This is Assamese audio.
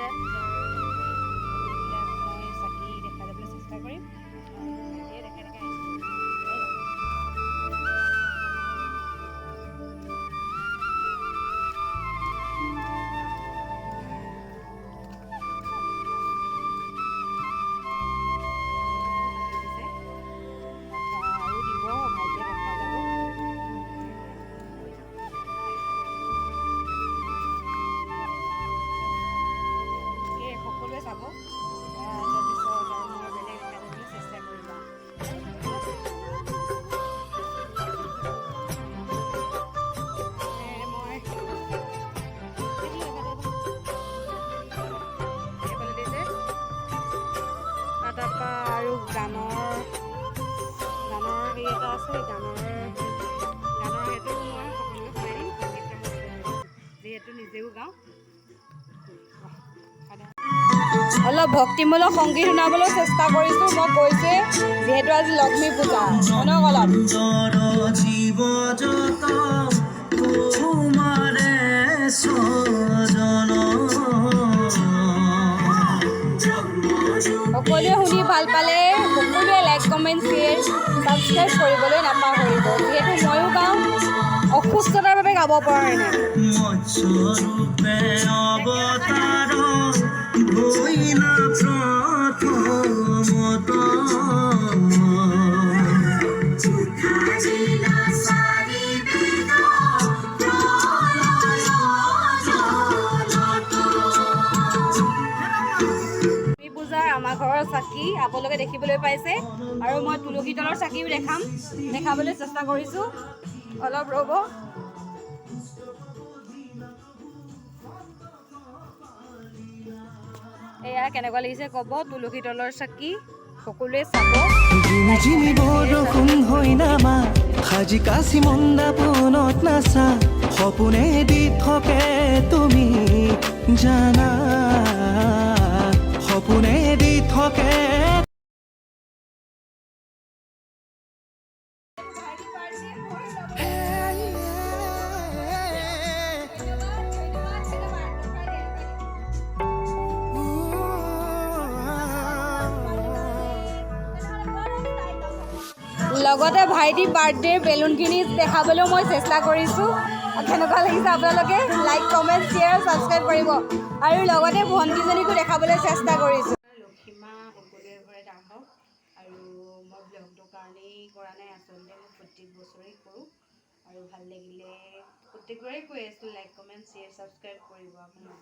মই চাকি দেখা যাবলৈ চেষ্টা কৰিম। সকলোৱে চাব, তাৰপিছত আৰু মই বেলেগ খাবলৈ চেষ্টা কৰিম। তাৰপৰা আৰু গানৰ হেৰি এটা আছে, গানৰ সেইটো মই সকলোকে শুনাই দিম, যিহেতু নিজেও গাওঁ। অলপ ভক্তিমূলক সংগীত শুনাবলৈ চেষ্টা কৰিছোঁ। মই কৈছোঁৱে যিহেতু আজি লক্ষ্মী পূজা। শুনক অলপ। সকলোৱে শুনি ভাল পালে সকলোৱে লাইক কমেণ্ট শ্বেয়াৰ ছাবস্ক্ৰাইব কৰিবলৈ নাপাহৰিব। যিহেতু ময়ো গাওঁ, অসুস্থতাৰ বাবে গাব পৰা নাই। পূজাৰ আমাৰ ঘৰৰ চাকি আপোনালোকে দেখিবলৈ পাইছে, আৰু মই তুলসী তলৰ চাকিও দেখাবলৈ চেষ্টা কৰিছোঁ। অলপ ৰ'ব। এয়া কেনেকুৱা লাগিছে ক'ব। তুলসী তলৰ চাকি সকলোৱে চাব। সাজি কাচি মন্দা পোনত নাচা সপোনে দি থাকে তুমি জানা, সপোনে দি থাকে। লগতে ভাইটিৰ বাৰ্থডেৰ বেলুনখিনি দেখাবলৈও মই চেষ্টা কৰিছোঁ। কেনেকুৱা লাগিছে আপোনালোকে লাইক কমেণ্ট শ্বেয়াৰ ছাবস্ক্ৰাইব কৰিব, আৰু লগতে ভণ্টিজনীকো দেখাবলৈ চেষ্টা কৰিছোঁ। লক্ষ্মীমা সকলোৰে ঘৰত আহক, আৰু মই ব্লগটোৰ কাৰণেই কৰা নাই, আচলতে মই প্ৰত্যেক বছৰেই কৰোঁ, আৰু ভাল লাগিলে প্ৰত্যেকবাৰেই কৈ আছোঁ লাইক কমেণ্ট শ্বেয়াৰ ছাবস্ক্ৰাইব কৰিব। আপোনাৰ